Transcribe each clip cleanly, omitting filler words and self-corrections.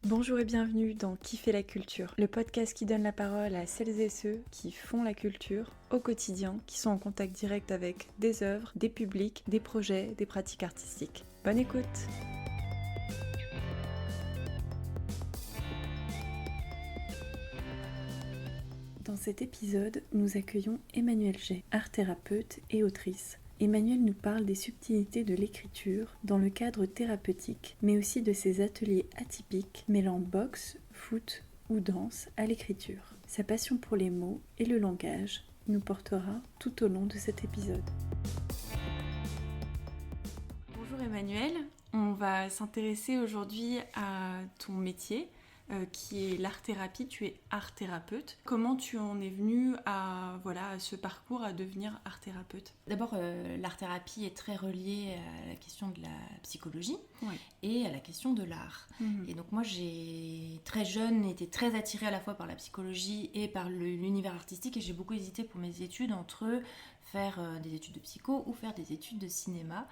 Bonjour et bienvenue dans Qui fait la culture, le podcast qui donne la parole à celles et ceux qui font la culture au quotidien, qui sont en contact direct avec des œuvres, des publics, des projets, des pratiques artistiques. Bonne écoute! Dans cet épisode, nous accueillons Emmanuelle Jay, art-thérapeute et autrice. Emmanuelle nous parle des subtilités de l'écriture dans le cadre thérapeutique, mais aussi de ses ateliers atypiques mêlant boxe, foot ou danse à l'écriture. Sa passion pour les mots et le langage nous portera tout au long de cet épisode. Bonjour Emmanuelle, on va s'intéresser aujourd'hui à ton métier. Qui est l'art-thérapie, tu es art-thérapeute. Comment tu en es venue à ce parcours, à devenir art-thérapeute ? D'abord, l'art-thérapie est très reliée à la question de la psychologie et à la question de l'art. Et donc moi, j'ai très jeune été très attirée à la fois par la psychologie et par l'univers artistique, et j'ai beaucoup hésité pour mes études entre faire des études de psycho ou faire des études de cinéma.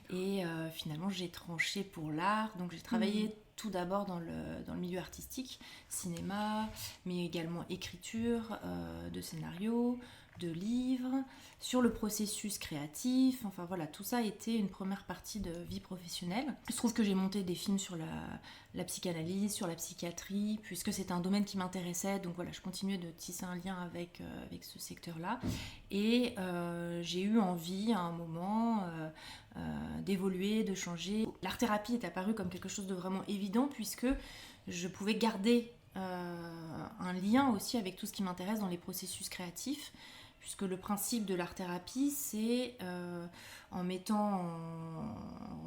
Et finalement, j'ai tranché pour l'art, donc j'ai travaillé tout d'abord dans le milieu artistique, cinéma, mais également écriture de scénarios, de livres, sur le processus créatif, enfin voilà, tout ça a été une première partie de vie professionnelle. Il se trouve que j'ai monté des films sur la psychanalyse, sur la psychiatrie, puisque c'est un domaine qui m'intéressait, donc voilà, je continuais de tisser un lien avec ce secteur-là, et j'ai eu envie à un moment d'évoluer, de changer. L'art-thérapie est apparue comme quelque chose de vraiment évident, puisque je pouvais garder un lien aussi avec tout ce qui m'intéresse dans les processus créatifs, puisque le principe de l'art-thérapie, c'est en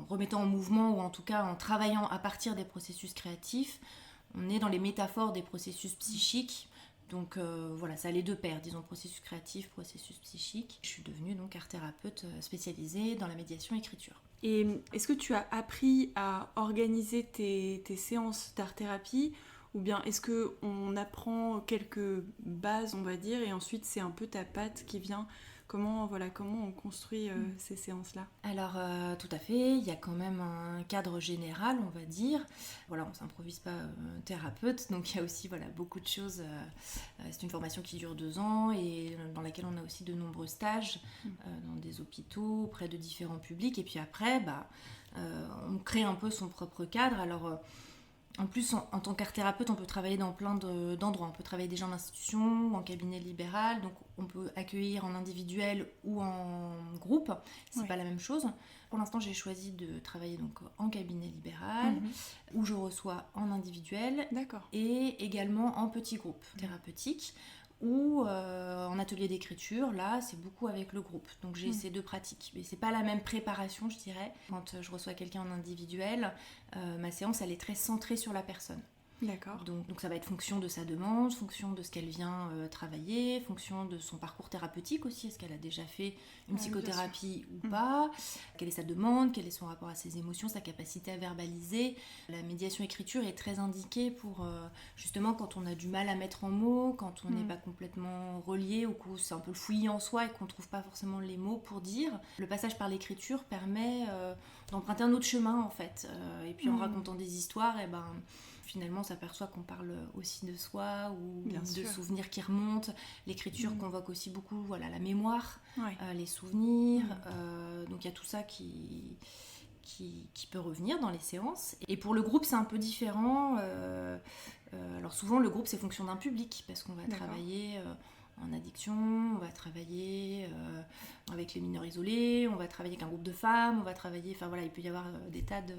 remettant en mouvement, ou en tout cas en travaillant à partir des processus créatifs, on est dans les métaphores des processus psychiques. Donc voilà, ça allait de pair, disons, processus créatif, processus psychique. Je suis devenue donc art-thérapeute spécialisée dans la médiation écriture. Et est-ce que tu as appris à organiser tes séances d'art-thérapie, ou bien est-ce qu'on apprend quelques bases, on va dire, et ensuite c'est un peu ta patte qui vient? Comment on construit ces séances-là? Alors tout à fait, il y a quand même un cadre général, on va dire. Voilà, on ne s'improvise pas thérapeute, donc il y a aussi beaucoup de choses. C'est une formation qui dure 2 ans et dans laquelle on a aussi de nombreux stages dans des hôpitaux, auprès de différents publics. Et puis après, on crée un peu son propre cadre. Alors en plus, en tant qu'art-thérapeute, on peut travailler dans plein d'endroits. On peut travailler déjà en institution ou en cabinet libéral. Donc, on peut accueillir en individuel ou en groupe. C'est pas la même chose. Pour l'instant, j'ai choisi de travailler donc en cabinet libéral, où je reçois en individuel. D'accord. Et également en petit groupe thérapeutique, ou en atelier d'écriture. Là, c'est beaucoup avec le groupe. Donc j'ai ces 2 pratiques. Mais c'est pas la même préparation, je dirais. Quand je reçois quelqu'un en individuel, ma séance, elle est très centrée sur la personne. D'accord. Donc ça va être fonction de sa demande, fonction de ce qu'elle vient travailler, fonction de son parcours thérapeutique aussi. Est-ce qu'elle a déjà fait une psychothérapie ou pas? Quelle est sa demande? Quel est son rapport à ses émotions, sa capacité à verbaliser? La médiation écriture est très indiquée pour justement quand on a du mal à mettre en mots, quand on n'est pas complètement relié, ou que c'est un peu le fouillis en soi et qu'on ne trouve pas forcément les mots pour dire. Le passage par l'écriture permet d'emprunter un autre chemin en fait. Et puis en racontant des histoires, finalement, on s'aperçoit qu'on parle aussi de soi ou de souvenirs qui remontent. L'écriture convoque aussi beaucoup la mémoire, les souvenirs. Donc il y a tout ça qui peut revenir dans les séances. Et pour le groupe, c'est un peu différent. Alors souvent, le groupe, c'est fonction d'un public, parce qu'on va travailler en addiction, on va travailler avec les mineurs isolés, on va travailler avec un groupe de femmes, on va travailler... Enfin voilà, il peut y avoir des tas de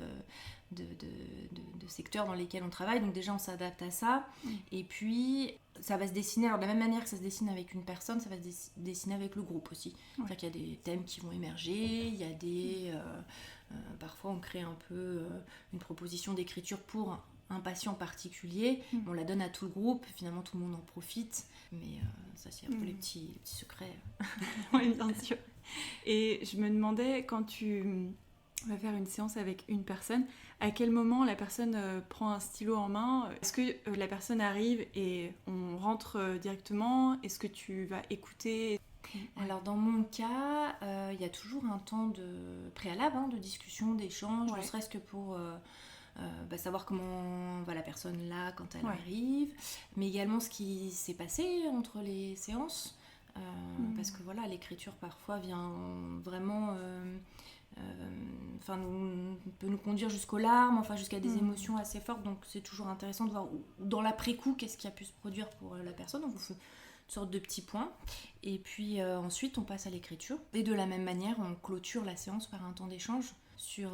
secteurs dans lesquels on travaille, donc déjà on s'adapte à ça. Et puis ça va se dessiner, alors de la même manière que ça se dessine avec une personne, ça va se dessiner avec le groupe aussi. C'est-à-dire qu'il y a des thèmes qui vont émerger, il y a des... parfois on crée un peu une proposition d'écriture pour un patient particulier, on la donne à tout le groupe, finalement tout le monde en profite, mais ça c'est un peu les petits secrets. Oui, bien sûr. Et je me demandais, quand tu vas faire une séance avec une personne, à quel moment la personne prend un stylo en main? Est-ce que la personne arrive et on rentre directement? Est-ce que tu vas écouter? Alors dans mon cas, il y a toujours un temps de préalable, de discussion, d'échange, ne serait-ce que pour savoir comment va la personne là quand elle arrive, mais également ce qui s'est passé entre les séances, parce que voilà, l'écriture parfois vient vraiment peut nous conduire jusqu'aux larmes, enfin jusqu'à des émotions assez fortes, donc c'est toujours intéressant de voir dans l'après-coup qu'est-ce qui a pu se produire pour la personne. Donc on fait une sorte de petits points, et puis ensuite on passe à l'écriture, et de la même manière on clôture la séance par un temps d'échange sur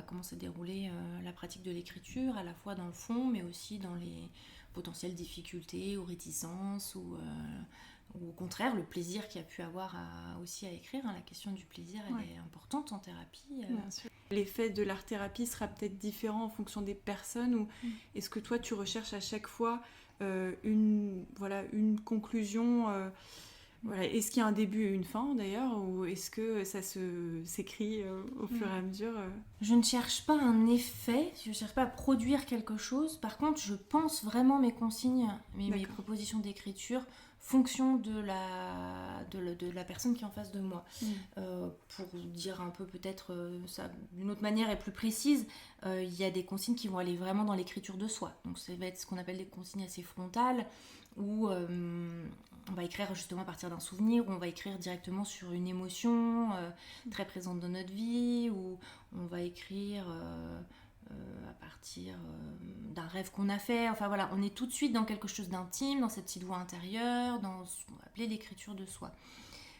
comment s'est déroulée la pratique de l'écriture, à la fois dans le fond mais aussi dans les potentielles difficultés ou réticences ou au contraire le plaisir qu'il y a pu avoir aussi à écrire. La question du plaisir, elle est importante en thérapie. Bien sûr. L'effet de l'art-thérapie sera peut-être différent en fonction des personnes, ou est-ce que toi tu recherches à chaque fois une conclusion, est-ce qu'il y a un début et une fin d'ailleurs, ou est-ce que ça s'écrit au fur et à mesure Je ne cherche pas un effet, je ne cherche pas à produire quelque chose. Par contre, je pense vraiment mes consignes, mes propositions d'écriture fonction de la personne qui est en face de moi. Pour dire un peu peut-être ça d'une autre manière et plus précise, il y a des consignes qui vont aller vraiment dans l'écriture de soi. Donc ça va être ce qu'on appelle des consignes assez frontales, où on va écrire justement à partir d'un souvenir, où on va écrire directement sur une émotion très présente dans notre vie, où on va écrire à partir d'un rêve qu'on a fait. Enfin voilà, on est tout de suite dans quelque chose d'intime, dans cette petite voix intérieure, dans ce qu'on va appeler l'écriture de soi.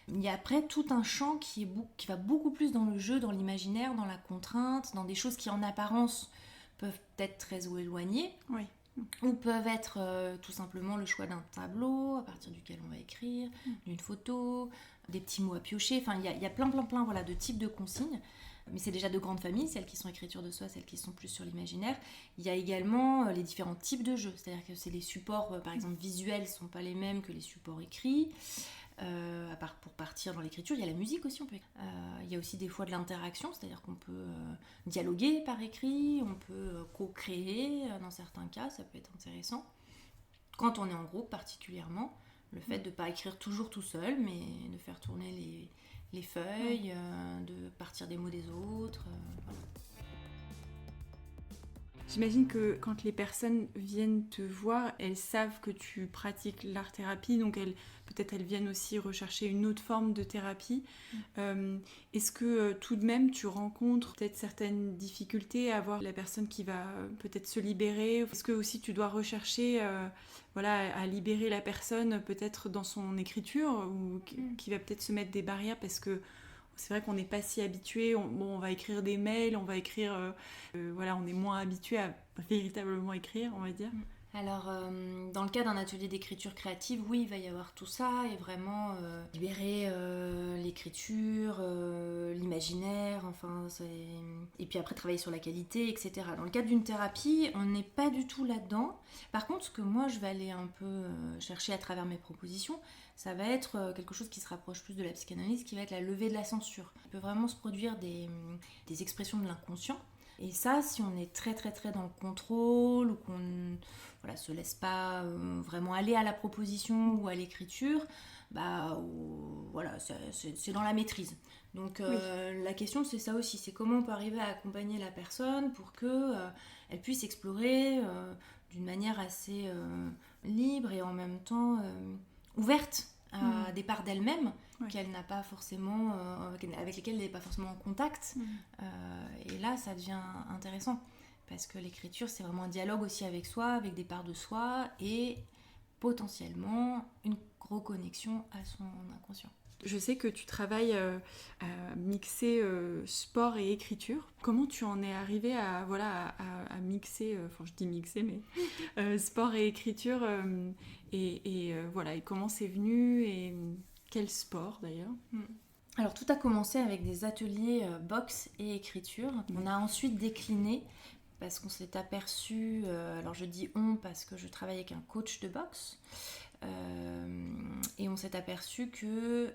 Il y a après tout un champ qui va beaucoup plus dans le jeu, dans l'imaginaire, dans la contrainte, dans des choses qui en apparence peuvent être très éloignées. Oui. Ou peuvent être tout simplement le choix d'un tableau à partir duquel on va écrire, d'une photo, des petits mots à piocher. Enfin, il y a plein de types de consignes. Mais c'est déjà de grandes familles, celles qui sont écriture de soi, celles qui sont plus sur l'imaginaire. Il y a également les différents types de jeux. C'est-à-dire que c'est les supports, par exemple, visuels ne sont pas les mêmes que les supports écrits. À part pour partir dans l'écriture, il y a la musique aussi. Il y a aussi des fois de l'interaction, c'est-à-dire qu'on peut dialoguer par écrit, on peut co-créer dans certains cas, ça peut être intéressant. Quand on est en groupe particulièrement, le fait de ne pas écrire toujours tout seul, mais de faire tourner les feuilles, de partir des mots des autres. Voilà. J'imagine que quand les personnes viennent te voir, elles savent que tu pratiques l'art-thérapie, donc peut-être elles viennent aussi rechercher une autre forme de thérapie. Est-ce que tout de même tu rencontres peut-être certaines difficultés à voir la personne qui va peut-être se libérer? Est-ce que aussi tu dois rechercher à libérer la personne peut-être dans son écriture, ou qui va peut-être se mettre des barrières parce que c'est vrai qu'on n'est pas si habitué, on va écrire des mails, on va écrire... on est moins habitué à véritablement écrire, on va dire. Alors, dans le cas d'un atelier d'écriture créative, oui, il va y avoir tout ça, et vraiment libérer l'écriture, l'imaginaire, et puis après travailler sur la qualité, etc. Dans le cadre d'une thérapie, on n'est pas du tout là-dedans. Par contre, ce que moi, je vais aller un peu chercher à travers mes propositions, ça va être quelque chose qui se rapproche plus de la psychanalyse, qui va être la levée de la censure. Il peut vraiment se produire des expressions de l'inconscient. Et ça, si on est très très très dans le contrôle, ou qu'on se laisse pas vraiment aller à la proposition ou à l'écriture, c'est dans la maîtrise. Donc la question, c'est ça aussi, c'est comment on peut arriver à accompagner la personne pour qu'elle puisse explorer d'une manière assez libre et en même temps ouverte à des parts d'elle-même qu'elle n'a pas forcément, avec lesquelles elle n'est pas forcément en contact. Et là, ça devient intéressant, parce que l'écriture, c'est vraiment un dialogue aussi avec soi, avec des parts de soi, et potentiellement une reconnexion à son inconscient. Je sais que tu travailles à mixer sport et écriture. Comment tu en es arrivée à mixer, je dis mixer, mais sport et écriture, et comment c'est venu, et quel sport d'ailleurs? Alors tout a commencé avec des ateliers boxe et écriture. On a ensuite décliné, parce qu'on s'est aperçu, alors je dis on parce que je travaille avec un coach de boxe, et on s'est aperçu que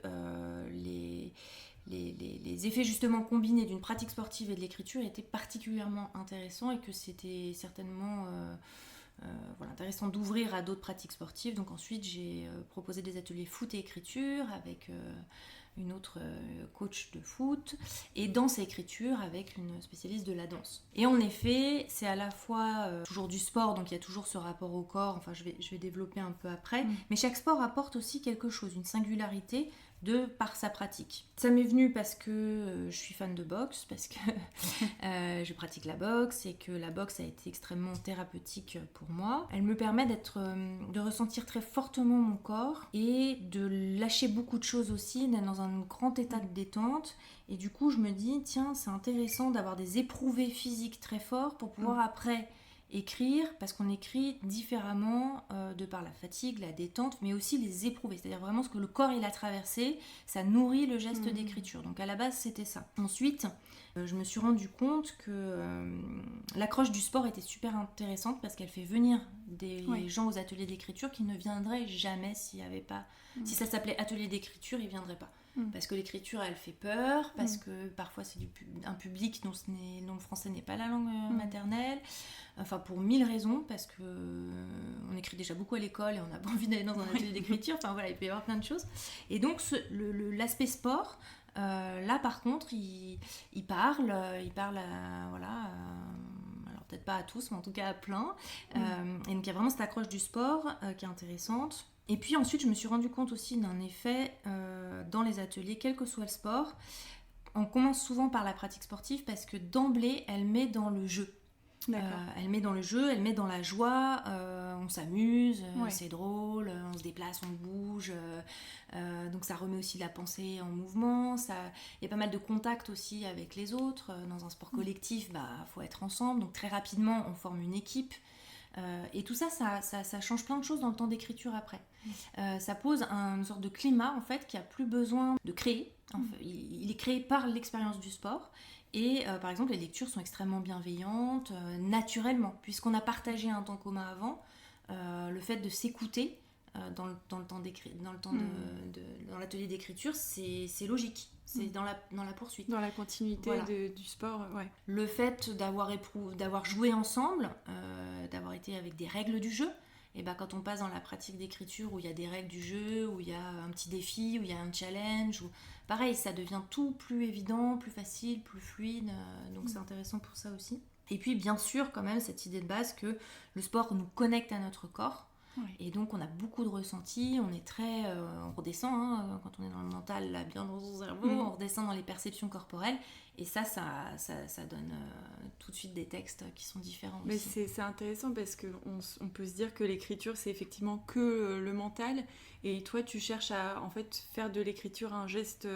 les effets justement combinés d'une pratique sportive et de l'écriture étaient particulièrement intéressants, et que c'était certainement intéressant d'ouvrir à d'autres pratiques sportives. Donc ensuite, j'ai proposé des ateliers foot et écriture avec une autre coach de foot, et danse et écriture avec une spécialiste de la danse. Et en effet, c'est à la fois toujours du sport, donc il y a toujours ce rapport au corps, enfin je vais développer un peu après, mais chaque sport apporte aussi quelque chose, une singularité par sa pratique. Ça m'est venu parce que je suis fan de boxe, parce que je pratique la boxe et que la boxe a été extrêmement thérapeutique pour moi. Elle me permet de ressentir très fortement mon corps et de lâcher beaucoup de choses aussi, d'être dans un grand état de détente. Et du coup, je me dis, tiens, c'est intéressant d'avoir des éprouvés physiques très forts pour pouvoir après écrire, parce qu'on écrit différemment de par la fatigue, la détente, mais aussi les éprouver, c'est-à-dire vraiment ce que le corps il a traversé, ça nourrit le geste d'écriture. Donc à la base c'était ça. Ensuite, je me suis rendu compte que l'accroche du sport était super intéressante parce qu'elle fait venir des gens aux ateliers d'écriture qui ne viendraient jamais s'il y avait pas... Si ça s'appelait atelier d'écriture, ils viendraient pas. Parce que l'écriture elle fait peur, parce que parfois c'est un public dont le français n'est pas la langue maternelle, enfin pour 1000 raisons, parce que on écrit déjà beaucoup à l'école et on n'a pas envie d'aller dans un atelier d'écriture, enfin voilà, il peut y avoir plein de choses. Et donc l'aspect sport, là par contre il parle voilà, alors peut-être pas à tous mais en tout cas à plein, et donc il y a vraiment cette accroche du sport qui est intéressante. Et puis ensuite, je me suis rendu compte aussi d'un effet dans les ateliers, quel que soit le sport. On commence souvent par la pratique sportive parce que d'emblée, elle met dans le jeu. Elle met dans le jeu, elle met dans la joie, on s'amuse, c'est drôle, on se déplace, on bouge, donc ça remet aussi la pensée en mouvement. Il y a pas mal de contacts aussi avec les autres. Dans un sport collectif, faut être ensemble, donc très rapidement, on forme une équipe. Et tout ça change plein de choses dans le temps d'écriture après. Ça pose une sorte de climat en fait qui a plus besoin de créer. Enfin, il est créé par l'expérience du sport. Et par exemple, les lectures sont extrêmement bienveillantes, naturellement, puisqu'on a partagé un temps commun avant. Le fait de s'écouter dans l'atelier d'écriture, c'est logique. C'est dans la poursuite. Dans la continuité du sport, ouais. Le fait d'avoir joué ensemble, d'avoir été avec des règles du jeu, et quand on passe dans la pratique d'écriture où il y a des règles du jeu, où il y a un petit défi, où il y a un challenge, pareil, ça devient tout plus évident, plus facile, plus fluide, donc c'est intéressant pour ça aussi. Et puis bien sûr quand même cette idée de base que le sport nous connecte à notre corps. Et donc on a beaucoup de ressentis, on est très, on redescend quand on est dans le mental, là, bien dans son cerveau, on redescend dans les perceptions corporelles, et ça donne tout de suite des textes qui sont différents. Mais aussi. C'est intéressant parce qu'on peut se dire que l'écriture c'est effectivement que le mental, et toi tu cherches à en fait faire de l'écriture un geste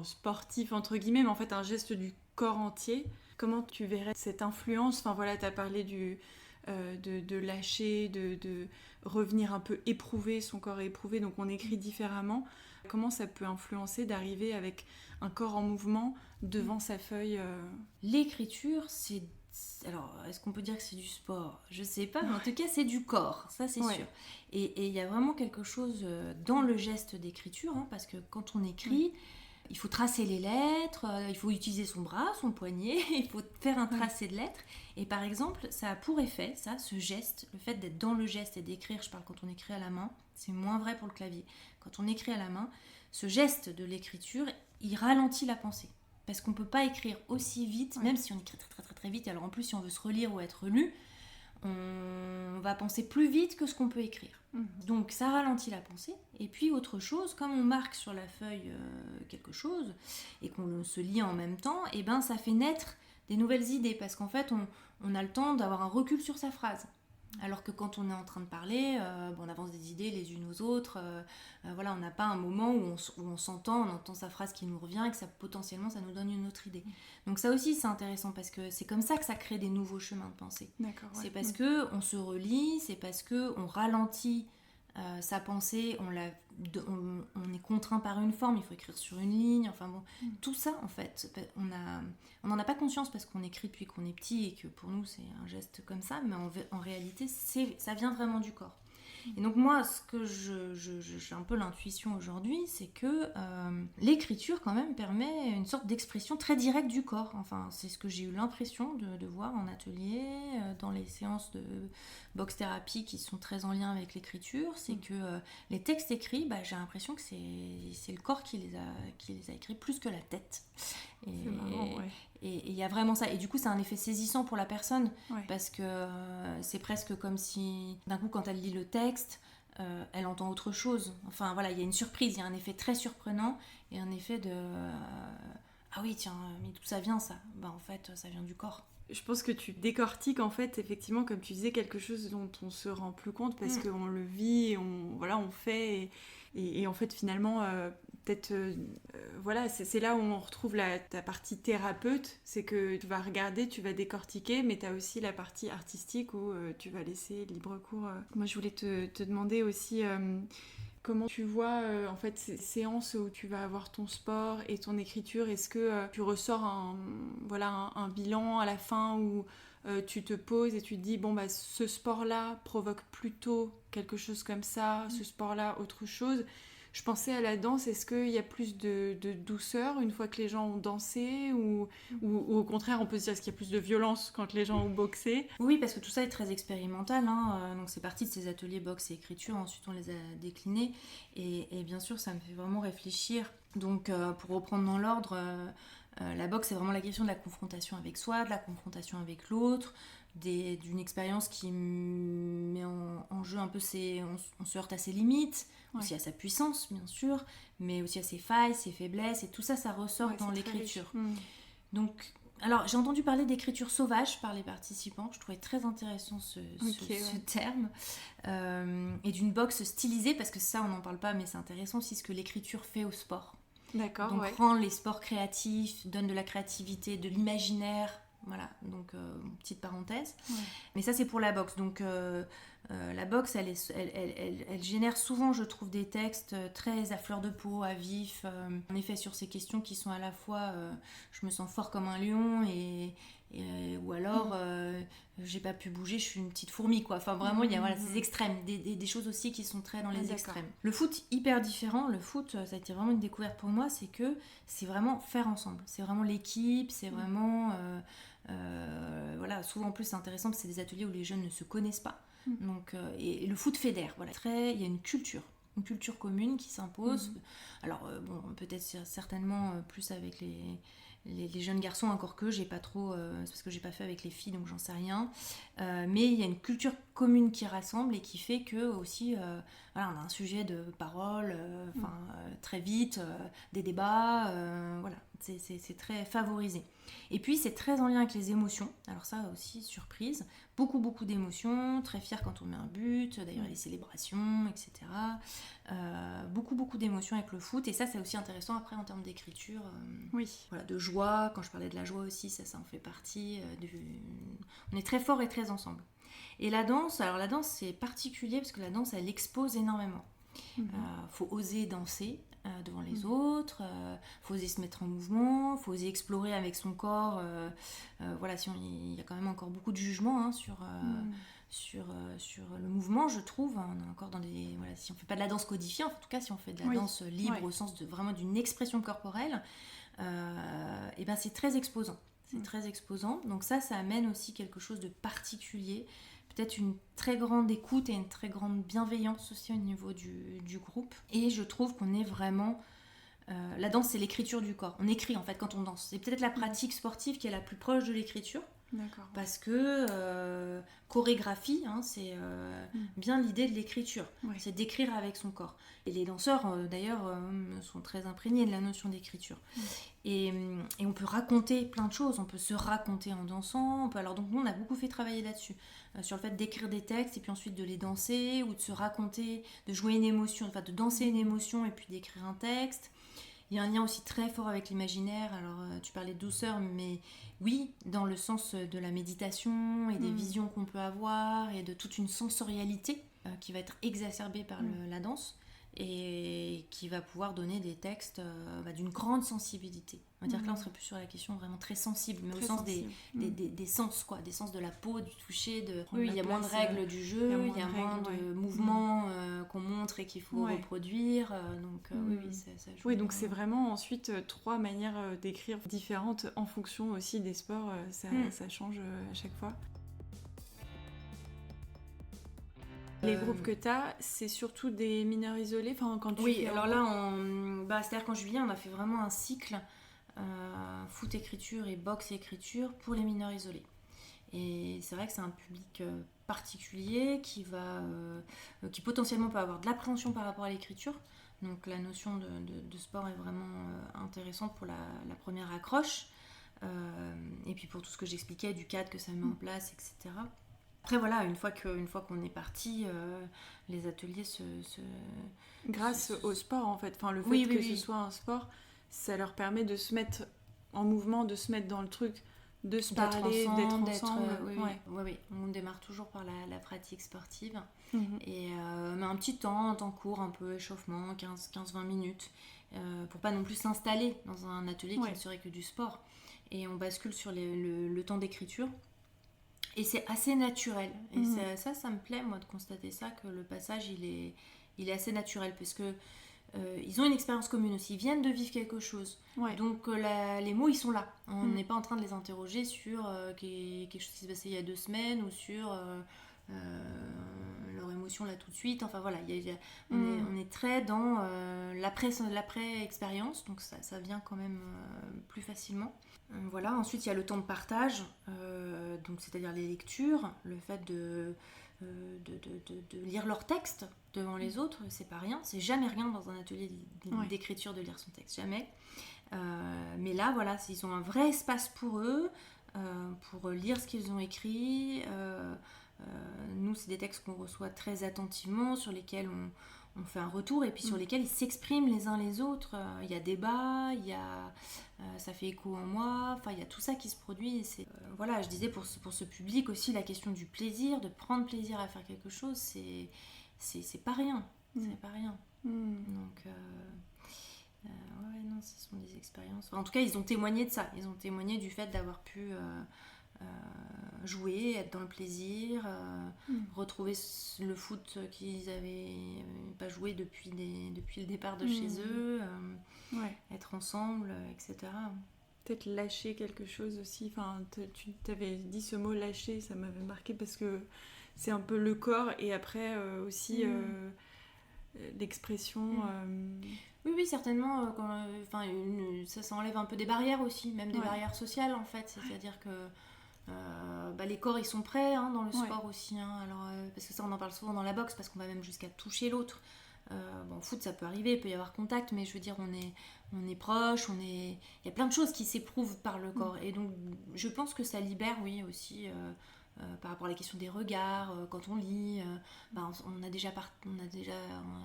sportif entre guillemets, mais en fait un geste du corps entier. Comment tu verrais cette influence? Enfin voilà, tu as parlé de lâcher, de revenir un peu éprouvé, son corps est éprouvé, donc on écrit différemment. Comment ça peut influencer d'arriver avec un corps en mouvement devant sa feuille L'écriture, alors, est-ce qu'on peut dire que c'est du sport ? Je sais pas, mais en tout cas, c'est du corps, ça c'est sûr. Et il y a vraiment quelque chose dans le geste d'écriture, parce que quand on écrit, il faut tracer les lettres, il faut utiliser son bras, son poignet, il faut faire un tracé de lettres. Et par exemple, ça a pour effet, ce geste, le fait d'être dans le geste et d'écrire, je parle quand on écrit à la main, c'est moins vrai pour le clavier. Quand on écrit à la main, ce geste de l'écriture, il ralentit la pensée. Parce qu'on ne peut pas écrire aussi vite, même si on écrit très très très très vite. Alors en plus, si on veut se relire ou être lu, on va penser plus vite que ce qu'on peut écrire. Donc ça ralentit la pensée. Et puis autre chose, comme on marque sur la feuille quelque chose et qu'on se lit en même temps, et ça fait naître des nouvelles idées, parce qu'en fait on a le temps d'avoir un recul sur sa phrase. Alors que quand on est en train de parler, on avance des idées les unes aux autres, on n'a pas un moment où on s'entend, on entend sa phrase qui nous revient et que potentiellement ça nous donne une autre idée. Donc ça aussi c'est intéressant, parce que c'est comme ça que ça crée des nouveaux chemins de pensée. C'est parce qu'on se relie, c'est parce qu'on ralentit sa pensée, on est contraint par une forme, il faut écrire sur une ligne, tout ça en fait, on n'en a pas conscience parce qu'on écrit depuis qu'on est petit et que pour nous c'est un geste comme ça, mais en réalité ça vient vraiment du corps. Et donc moi, ce que j'ai un peu l'intuition aujourd'hui, c'est que l'écriture quand même permet une sorte d'expression très directe du corps. Enfin, c'est ce que j'ai eu l'impression de voir en atelier, dans les séances de box thérapie qui sont très en lien avec l'écriture. C'est que les textes écrits, j'ai l'impression que c'est le corps qui les a écrits plus que la tête. C'est marrant, ouais. Et il y a vraiment ça. Et du coup, c'est un effet saisissant pour la personne, ouais. parce que c'est presque comme si, d'un coup, quand elle lit le texte, elle entend autre chose. Enfin, voilà, il y a une surprise, il y a un effet très surprenant, et un effet de... ah oui, tiens, mais d'où ça vient, ça ? En fait, ça vient du corps. Je pense que tu décortiques, en fait, effectivement, comme tu disais, quelque chose dont on se rend plus compte, parce qu'on le vit, on fait, et en fait, finalement... peut-être, voilà, c'est là où on retrouve ta partie thérapeute, c'est que tu vas regarder, tu vas décortiquer, mais tu as aussi la partie artistique où tu vas laisser libre cours. Moi, je voulais te demander aussi comment tu vois en fait ces séances où tu vas avoir ton sport et ton écriture. Est-ce que tu ressors un bilan à la fin où tu te poses et tu te dis ce sport-là provoque plutôt quelque chose comme ça, ce sport-là autre chose. Je pensais à la danse, est-ce qu'il y a plus de douceur une fois que les gens ont dansé ou au contraire on peut se dire est-ce qu'il y a plus de violence quand les gens ont boxé ? Oui, parce que tout ça est très expérimental, donc c'est parti de ces ateliers boxe et écriture, ensuite on les a déclinés et bien sûr ça me fait vraiment réfléchir. Donc pour reprendre dans l'ordre, la boxe c'est vraiment la question de la confrontation avec soi, de la confrontation avec l'autre, d'une expérience qui met en jeu un peu on se heurte à ses limites, aussi à sa puissance bien sûr, mais aussi à ses failles, ses faiblesses, et tout ça ressort dans l'écriture. Donc, alors j'ai entendu parler d'écriture sauvage par les participants, je trouvais très intéressant ce terme, et d'une boxe stylisée, parce que ça on n'en parle pas, mais c'est intéressant aussi ce que l'écriture fait au sport. D'accord, donc rend les sports créatifs, donne de la créativité, de l'imaginaire. Voilà, donc petite parenthèse. Mais ça c'est pour la boxe. Donc la boxe, elle génère souvent, je trouve, des textes très à fleur de peau, à vif. En effet, sur ces questions qui sont à la fois je me sens fort comme un lion ou alors j'ai pas pu bouger, je suis une petite fourmi, quoi. Enfin vraiment, il y a ces extrêmes, des choses aussi qui sont très dans les extrêmes. Le foot, hyper différent. Le foot, ça a été vraiment une découverte pour moi, c'est que c'est vraiment faire ensemble. C'est vraiment l'équipe, c'est vraiment... voilà, souvent en plus c'est intéressant parce que c'est des ateliers où les jeunes ne se connaissent pas. Donc, et le foot fédère, voilà. Il y a une culture commune qui s'impose. Alors peut-être certainement plus avec les jeunes garçons, encore que j'ai pas trop, c'est parce que j'ai pas fait avec les filles donc j'en sais rien, mais il y a une culture commune qui rassemble et qui fait que aussi on a un sujet de parole très vite, des débats, voilà, c'est très favorisé. Et puis c'est très en lien avec les émotions, alors ça aussi surprise, beaucoup d'émotions, très fière quand on met un but, d'ailleurs les célébrations, etc. Beaucoup d'émotions avec le foot, et ça c'est aussi intéressant après en termes d'écriture, voilà, de joie. Quand je parlais de la joie aussi, ça en fait partie, on est très fort et très ensemble. Et la danse c'est particulier parce que la danse elle expose énormément. Faut oser danser devant les autres, faut oser se mettre en mouvement, faut oser explorer avec son corps, voilà, il y a quand même encore beaucoup de jugement sur le mouvement, je trouve. On est encore dans des... Voilà, si on fait pas de la danse codifiée, en tout cas si on fait de la danse libre au sens de vraiment d'une expression corporelle, et ben c'est très exposant. C'est très exposant. Donc ça amène aussi quelque chose de particulier. Peut-être une très grande écoute et une très grande bienveillance aussi au niveau du groupe. Et je trouve qu'on est vraiment... la danse, c'est l'écriture du corps. On écrit en fait quand on danse. C'est peut-être la pratique sportive qui est la plus proche de l'écriture. D'accord. Parce que chorégraphie, c'est bien l'idée de l'écriture. C'est d'écrire avec son corps. Et les danseurs, d'ailleurs, sont très imprégnés de la notion d'écriture. Et on peut raconter plein de choses. On peut se raconter en dansant. Alors donc nous, on a beaucoup fait travailler là-dessus. Sur le fait d'écrire des textes et puis ensuite de les danser, ou de se raconter, de jouer une émotion, enfin de danser une émotion et puis d'écrire un texte. Il y a un lien aussi très fort avec l'imaginaire. Alors, tu parlais de douceur, mais oui, dans le sens de la méditation et des visions qu'on peut avoir et de toute une sensorialité qui va être exacerbée par la danse. et qui va pouvoir donner des textes d'une grande sensibilité. On va dire que là on serait plus sur la question vraiment très sensible, mais très au sens des sens, quoi, des sens de la peau, du toucher, il y a moins de règles du jeu, il y a moins de mouvements qu'on montre et qu'il faut reproduire, oui, ça joue. Oui, donc c'est vraiment ensuite 3 manières d'écrire différentes en fonction aussi des sports, ça change à chaque fois. Les groupes que tu as, c'est surtout des mineurs isolés, quand tu Oui, alors là, c'est-à-dire qu'en juillet, on a fait vraiment un cycle foot écriture et boxe écriture pour les mineurs isolés. Et c'est vrai que c'est un public particulier qui potentiellement peut avoir de l'appréhension par rapport à l'écriture. Donc la notion de sport est vraiment intéressante pour la première accroche. Et puis pour tout ce que j'expliquais du cadre que ça met en place, etc. Après voilà, une fois qu'on est parti, les ateliers grâce au sport en fait, le fait que ce soit un sport, ça leur permet de se mettre en mouvement, de se mettre dans le truc, de se parler, d'être ensemble. Oui. On démarre toujours par la pratique sportive et mais un petit temps court, un peu échauffement, 15-20 minutes, pour pas non plus s'installer dans un atelier qui ne serait que du sport. Et on bascule sur le temps d'écriture. Et c'est assez naturel. Et ça me plaît, moi, de constater ça, que le passage, il est assez naturel. Parce que ils ont une expérience commune aussi. Ils viennent de vivre quelque chose. Ouais. Donc, les mots, ils sont là. On n'est pas en train de les interroger sur quelque chose qui s'est passé il y a 2 semaines ou sur leur émotion là tout de suite. Enfin, voilà. On est très dans l'après-expérience. Donc, ça vient quand même plus facilement. Voilà, ensuite il y a le temps de partage, donc c'est-à-dire les lectures, le fait de lire leur texte devant les autres, c'est pas rien, c'est jamais rien dans un atelier d'écriture de lire son texte, jamais. Mais là, voilà, ils ont un vrai espace pour eux, pour lire ce qu'ils ont écrit. Nous, c'est des textes qu'on reçoit très attentivement, sur lesquels on fait un retour et puis sur lesquels ils s'expriment les uns les autres. Il y a débat, ça fait écho en moi, il y a tout ça qui se produit. Et voilà, je disais pour ce public aussi, la question du plaisir, de prendre plaisir à faire quelque chose, c'est pas rien. C'est pas rien. Donc, non, ce sont des expériences. En tout cas, ils ont témoigné de ça. Ils ont témoigné du fait d'avoir pu jouer, être dans le plaisir, retrouver le foot qu'ils avaient pas joué depuis le départ de chez eux, être ensemble, etc. Peut-être lâcher quelque chose aussi. Tu t'avais dit ce mot lâcher, ça m'avait marqué parce que c'est un peu le corps et après aussi l'expression. Oui, certainement. Ça enlève un peu des barrières aussi, même des barrières sociales en fait. C'est-à-dire que les corps ils sont prêts dans le sport aussi. Alors, parce que ça on en parle souvent dans la boxe parce qu'on va même jusqu'à toucher l'autre. Au foot ça peut arriver, il peut y avoir contact, mais je veux dire on est proche, il y a plein de choses qui s'éprouvent par le corps. Et donc je pense que ça libère aussi par rapport à la question des regards. Quand on lit, on a déjà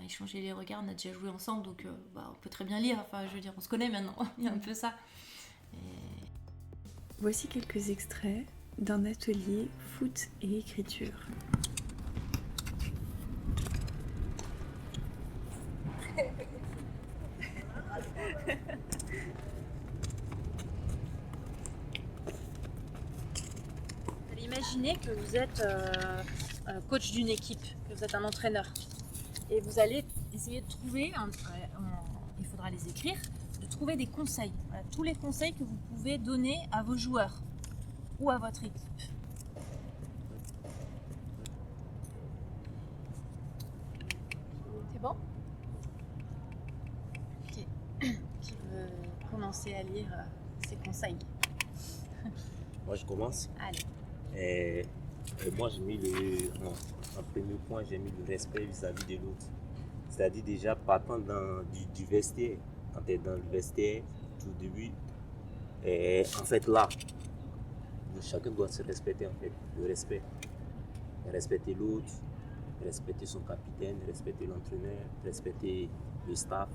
échangé les regards, on a déjà joué ensemble, donc on peut très bien lire. Enfin, je veux dire, on se connaît maintenant. Il y a un peu ça. Voici quelques extraits d'un atelier foot et écriture. Imaginez que vous êtes coach d'une équipe, que vous êtes un entraîneur. Et vous allez essayer de trouver, il faudra les écrire, de trouver des conseils. Voilà, tous les conseils que vous pouvez donner à vos joueurs ou à votre équipe. C'est bon ? Ok. Qui veut commencer à lire ces conseils ? Moi, je commence. Allez. Et moi, j'ai mis en premier point, j'ai mis le respect vis-à-vis de l'autre. C'est-à-dire déjà partant du vestiaire, quand tu es dans le vestiaire, tout au début, et en fait là, chacun doit se respecter en fait, le respect. Respecter l'autre, respecter son capitaine, respecter l'entraîneur, respecter le staff,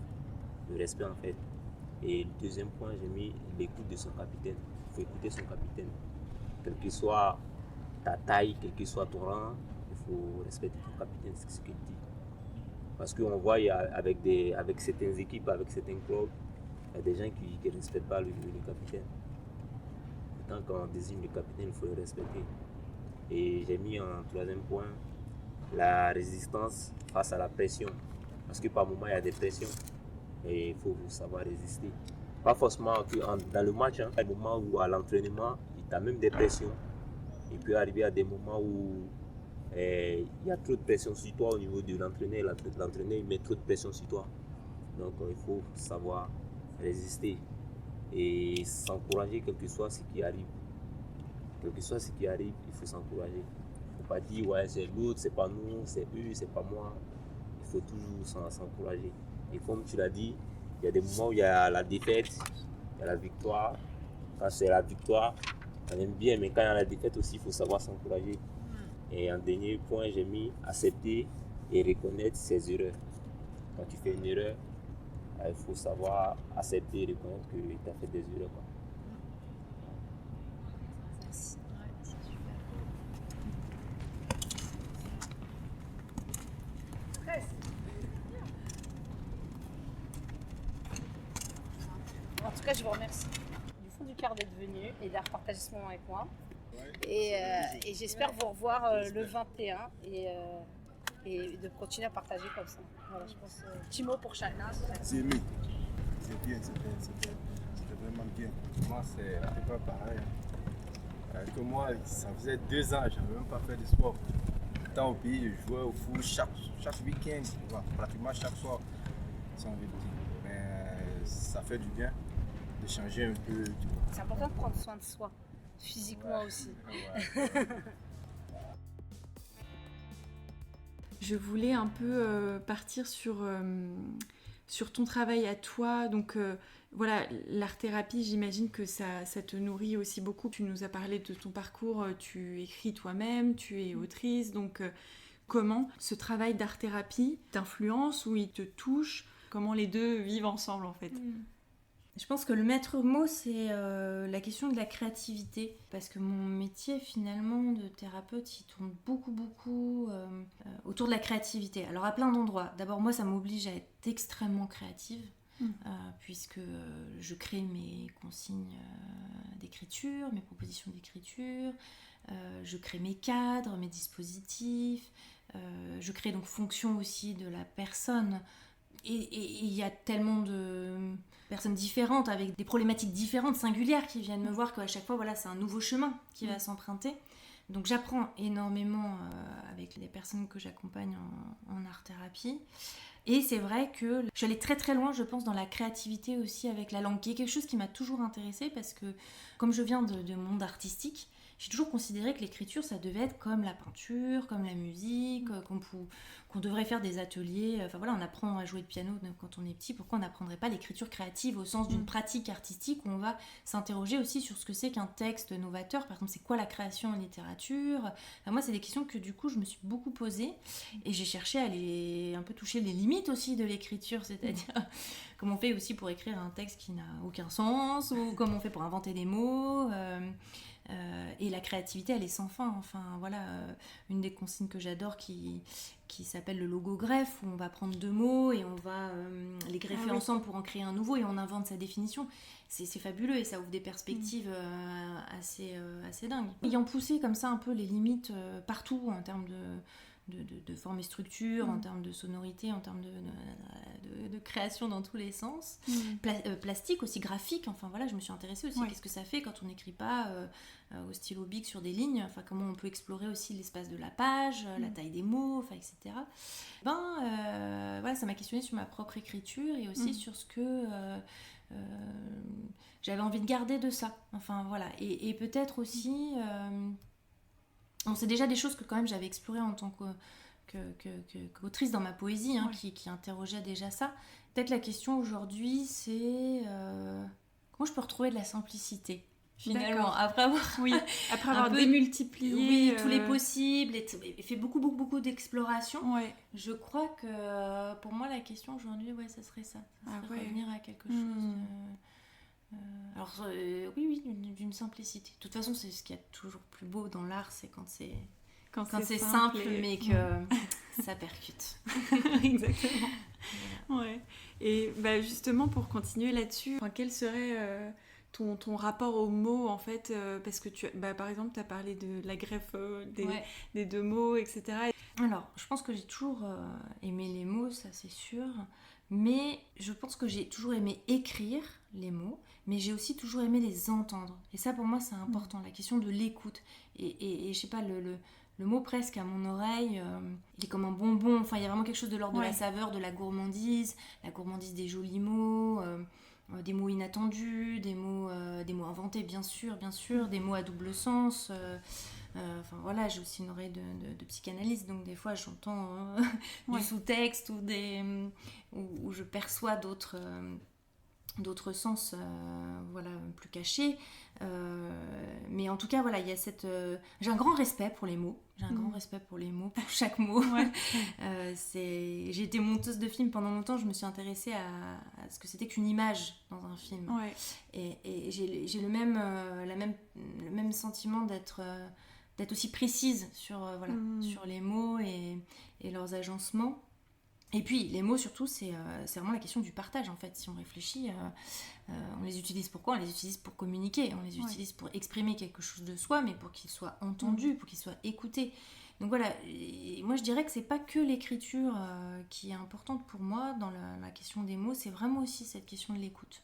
le respect en fait. Et le deuxième point, j'ai mis l'écoute de son capitaine. Il faut écouter son capitaine. Quel que soit ta taille, quel que soit ton rang, il faut respecter ton capitaine, c'est ce qu'il dit. Parce qu'on voit avec certaines équipes, avec certains clubs, il y a des gens qui ne respectent pas le capitaine. Pourtant, quand on désigne le capitaine, il faut le respecter. Et j'ai mis en troisième point la résistance face à la pression. Parce que par moment, il y a des pressions et il faut savoir résister. Pas forcément dans le match, hein. Il y a des moments où à l'entraînement, il y a même des pressions. Il peut arriver à des moments où il y a trop de pression sur toi au niveau de l'entraîneur. L'entraîneur il met trop de pression sur toi. Donc il faut savoir résister et s'encourager quel que soit ce qui arrive. Quel que soit ce qui arrive, il faut s'encourager. Il ne faut pas dire ouais c'est l'autre, c'est pas nous, c'est eux, c'est pas moi. Il faut toujours s'encourager. Et comme tu l'as dit, il y a des moments où il y a la défaite, il y a la victoire. Quand c'est la victoire, on aime bien, mais quand il y a la défaite aussi, il faut savoir s'encourager. Et en dernier point, j'ai mis accepter et reconnaître ses erreurs. Quand tu fais une erreur, il faut savoir accepter et reconnaître que tu as fait des erreurs. Merci. Ouais, c'est super. Ouais, en tout cas, je vous remercie du fond du cœur d'être venu et d'avoir partagé ce moment avec moi. Et j'espère vous revoir le 21 et de continuer à partager comme ça. Voilà, je pense. Petit mot pour Chana. C'est aimé. C'est bien, c'était vraiment bien. Moi, c'est à peu près pareil. Que moi, ça faisait 2 ans, je n'avais même pas fait de sport. Tant au pays, je jouais au foot chaque week-end, pratiquement chaque soir, si on veut dire. Mais ça fait du bien de changer un peu. C'est important de prendre soin de soi, physiquement aussi. Ouais. Je voulais un peu partir sur ton travail à toi. Donc voilà, l'art-thérapie, j'imagine que ça te nourrit aussi beaucoup. Tu nous as parlé de ton parcours, tu écris toi-même, tu es autrice. Donc comment ce travail d'art-thérapie t'influence ou il te touche? Comment les deux vivent ensemble en fait? Je pense que le maître mot, c'est la question de la créativité. Parce que mon métier, finalement, de thérapeute, il tourne beaucoup autour de la créativité. Alors, à plein d'endroits. D'abord, moi, ça m'oblige à être extrêmement créative. Puisque je crée mes consignes d'écriture, mes propositions d'écriture. Je crée mes cadres, mes dispositifs. Je crée donc fonction aussi de la personne. Et il y a tellement de personnes différentes, avec des problématiques différentes, singulières, qui viennent me voir qu'à chaque fois, voilà, c'est un nouveau chemin qui va s'emprunter. Donc j'apprends énormément avec les personnes que j'accompagne en art-thérapie. Et c'est vrai que je suis allée très très loin, je pense, dans la créativité aussi avec la langue, qui est quelque chose qui m'a toujours intéressée, parce que comme je viens de monde artistique, j'ai toujours considéré que l'écriture, ça devait être comme la peinture, comme la musique, qu'on devrait faire des ateliers. Enfin voilà, on apprend à jouer de piano quand on est petit. Pourquoi on n'apprendrait pas l'écriture créative au sens d'une pratique artistique où on va s'interroger aussi sur ce que c'est qu'un texte novateur? Par exemple, c'est quoi la création en littérature? Enfin, moi, c'est des questions que du coup, je me suis beaucoup posées et j'ai cherché à aller un peu toucher les limites aussi de l'écriture, c'est-à-dire comment on fait aussi pour écrire un texte qui n'a aucun sens, ou comment on fait pour inventer des mots. Et la créativité, elle est sans fin. Enfin, voilà, une des consignes que j'adore qui s'appelle le logogreffe, où on va prendre 2 mots et on va les greffer ensemble pour en créer un nouveau, et on invente sa définition. C'est fabuleux et ça ouvre des perspectives assez dingues. Ayant poussé comme ça un peu les limites partout en termes de forme et structure, en termes de sonorité, en termes de création dans tous les sens. Plastique aussi, graphique, enfin voilà, je me suis intéressée aussi. Qu'est-ce que ça fait quand on n'écrit pas au stylo bic sur des lignes? Enfin, comment on peut explorer aussi l'espace de la page, la taille des mots, enfin, etc. Voilà, ça m'a questionnée sur ma propre écriture et aussi sur ce que j'avais envie de garder de ça. Enfin voilà, et peut-être aussi... Bon, c'est déjà des choses que quand même j'avais explorées en tant qu'autrice dans ma poésie, qui interrogeait déjà ça. Peut-être la question aujourd'hui, c'est comment je peux retrouver de la simplicité, finalement, après avoir démultiplié tous les possibles et fait beaucoup d'exploration. Je crois que pour moi la question aujourd'hui, ça serait ça. Ça serait revenir à quelque chose... Alors oui, d'une simplicité. De toute façon, c'est ce qu'il y a toujours plus beau dans l'art, c'est quand c'est simple, mais que ça percute. Exactement. Ouais. Et justement, pour continuer là-dessus, quel serait ton rapport aux mots, en fait, parce que par exemple, tu as parlé de la greffe des deux mots, etc. Alors, je pense que j'ai toujours aimé les mots, ça c'est sûr, mais je pense que j'ai toujours aimé écrire les mots, mais j'ai aussi toujours aimé les entendre. Et ça, pour moi, c'est important, la question de l'écoute. Et je sais pas, le mot presque à mon oreille, il est comme un bonbon. Enfin, il y a vraiment quelque chose de l'ordre de la saveur, de la gourmandise des jolis mots, des mots inattendus, des mots inventés, bien sûr, des mots à double sens. Enfin voilà, j'ai aussi une oreille de psychanalyste, donc des fois j'entends du sous-texte où je perçois d'autres sens plus cachés, mais en tout cas voilà, il y a j'ai un grand respect pour les mots, pour chaque mot. J'ai été monteuse de films pendant longtemps, je me suis intéressée à ce que c'était qu'une image dans un film, et j'ai le même sentiment d'être aussi précise sur les mots et leurs agencements. Et puis, les mots, surtout, c'est vraiment la question du partage, en fait. Si on réfléchit, on les utilise pour quoi ? On les utilise pour communiquer, on les utilise pour exprimer quelque chose de soi, mais pour qu'il soit entendu, pour qu'il soit écouté. Donc voilà, et moi je dirais que c'est pas que l'écriture qui est importante pour moi dans la question des mots, c'est vraiment aussi cette question de l'écoute.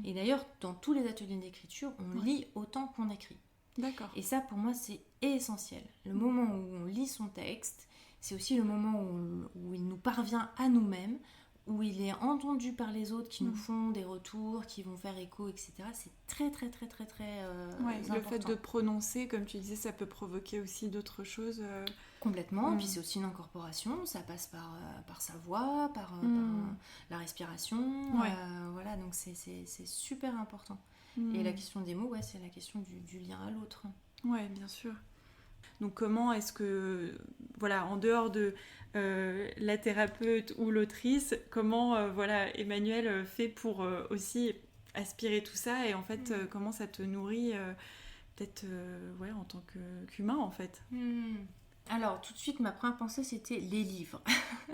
Et d'ailleurs, dans tous les ateliers d'écriture, on lit autant qu'on écrit. D'accord. Et ça, pour moi, c'est essentiel. Le moment où on lit son texte, c'est aussi le moment où il nous parvient à nous-mêmes, où il est entendu par les autres qui nous font des retours, qui vont faire écho, etc. C'est très, très, très, très, très important. Le fait de prononcer, comme tu disais, ça peut provoquer aussi d'autres choses. Complètement. Puis c'est aussi une incorporation. Ça passe par sa voix, par la respiration. Voilà, donc c'est super important. Et la question des mots, c'est la question du lien à l'autre. Ouais, bien sûr. Donc comment est-ce que, en dehors de la thérapeute ou l'autrice, comment Emmanuelle fait pour aussi aspirer tout ça, et en fait comment ça te nourrit peut-être en tant qu'humain en fait. Alors tout de suite, ma première pensée c'était les livres.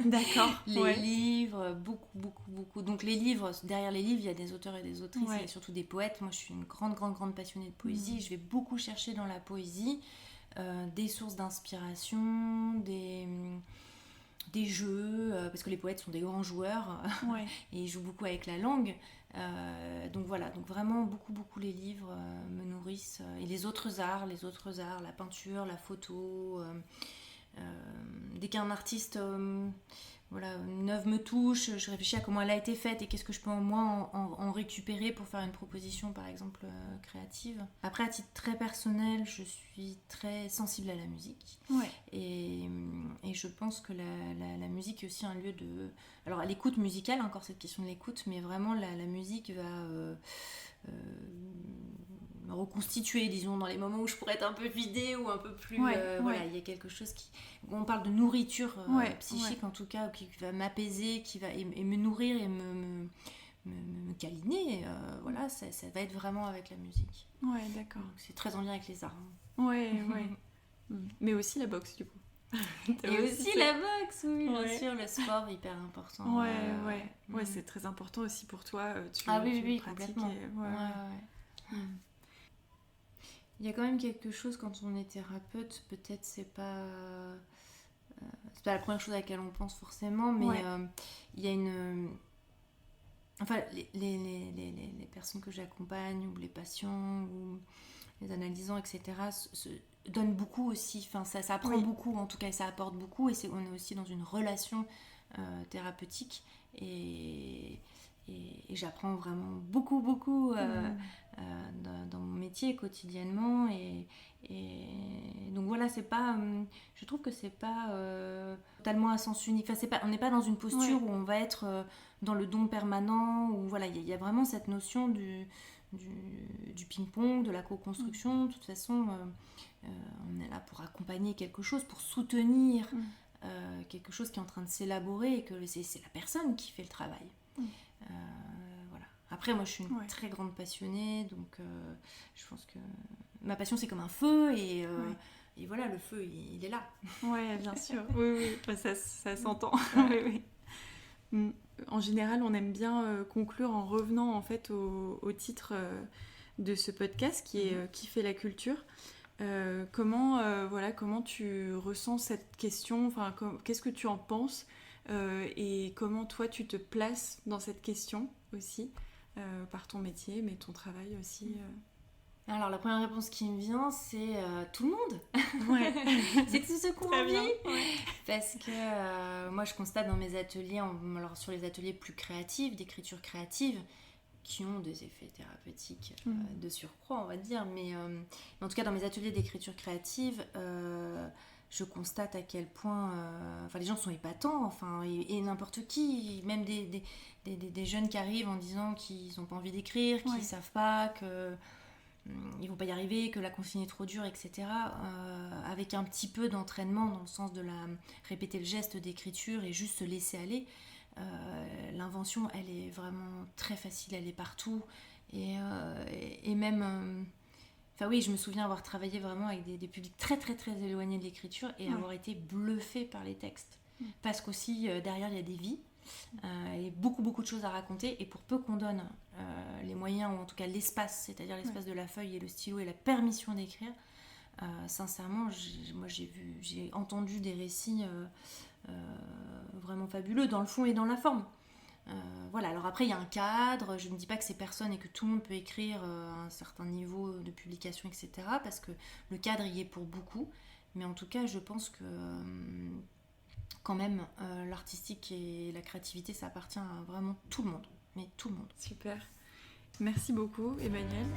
D'accord. Les livres, beaucoup. Donc les livres, derrière les livres il y a des auteurs et des autrices, il y a surtout des poètes. Moi je suis une grande passionnée de poésie. Je vais beaucoup chercher dans la poésie des sources d'inspiration, des jeux, parce que les poètes sont des grands joueurs et ils jouent beaucoup avec la langue. Donc voilà, donc vraiment beaucoup les livres me nourrissent, et les autres arts, la peinture, la photo. Dès qu'un artiste, une œuvre me touche, je réfléchis à comment elle a été faite et qu'est-ce que je peux en récupérer pour faire une proposition par exemple créative. Après, à titre très personnel, je suis très sensible à la musique, et je pense que la musique est aussi un lieu de... Alors à l'écoute musicale, encore cette question de l'écoute, mais vraiment la musique va me reconstituer, disons, dans les moments où je pourrais être un peu vidée ou un peu plus... il y a quelque chose où on parle de nourriture psychique en tout cas, qui va m'apaiser, et me nourrir et me câliner. Ça va être vraiment avec la musique. Ouais, d'accord. Donc, c'est très en lien avec les arts. Mais aussi la boxe du coup. Et aussi la boxe, oui, bien sûr, le sport hyper important. C'est très important aussi pour toi. Tu complètement. Il y a quand même quelque chose quand on est thérapeute, peut-être c'est pas la première chose à laquelle on pense forcément, mais il y a une... Enfin, les personnes que j'accompagne, ou les patients, ou les analysants, etc., se donnent beaucoup aussi. Enfin, ça apprend beaucoup, en tout cas, ça apporte beaucoup, et on est aussi dans une relation thérapeutique, et j'apprends vraiment beaucoup dans mon métier quotidiennement, et donc voilà, c'est pas, je trouve que c'est pas totalement à sens unique. Enfin, on n'est pas dans une posture où on va être dans le don permanent, où voilà, il y a vraiment cette notion du ping-pong, de la co-construction. De toute façon, on est là pour accompagner quelque chose, pour soutenir quelque chose qui est en train de s'élaborer, et que c'est la personne qui fait le travail. Voilà. Après, moi je suis une très grande passionnée, donc je pense que ma passion c'est comme un feu, et Et voilà, le feu, il est là. Ouais, bien sûr. Oui, ça s'entend. Oui. En général, on aime bien conclure en revenant en fait au titre de ce podcast qui est Qui fait la culture. Comment tu ressens cette question, qu'est-ce que tu en penses et comment toi tu te places dans cette question aussi par ton métier mais ton travail aussi Alors la première réponse qui me vient c'est tout le monde. Ouais. C'est tout ce qu'on Très vit. bien. Parce que moi je constate dans mes ateliers, alors sur les ateliers plus créatifs, d'écriture créative, qui ont des effets thérapeutiques de surcroît on va dire, mais en tout cas dans mes ateliers d'écriture créative je constate à quel point les gens sont épatants, et n'importe qui, même des jeunes qui arrivent en disant qu'ils n'ont pas envie d'écrire, qu'ils ne savent pas, qu'ils vont pas y arriver, que la consigne est trop dure, etc. Avec un petit peu d'entraînement dans le sens de répéter le geste d'écriture et juste se laisser aller, l'invention elle est vraiment très facile, elle est partout et même je me souviens avoir travaillé vraiment avec des publics très très très éloignés de l'écriture et avoir été bluffée par les textes parce qu'aussi derrière il y a des vies et beaucoup de choses à raconter, et pour peu qu'on donne les moyens, ou en tout cas l'espace, c'est-à-dire l'espace de la feuille et le stylo et la permission d'écrire, sincèrement j'ai entendu des récits vraiment fabuleux dans le fond et dans la forme. Alors après il y a un cadre, je ne dis pas que c'est personne et que tout le monde peut écrire à un certain niveau de publication, etc., parce que le cadre y est pour beaucoup, mais en tout cas je pense que quand même l'artistique et la créativité ça appartient à vraiment tout le monde, mais tout le monde. Super, merci beaucoup Emmanuelle.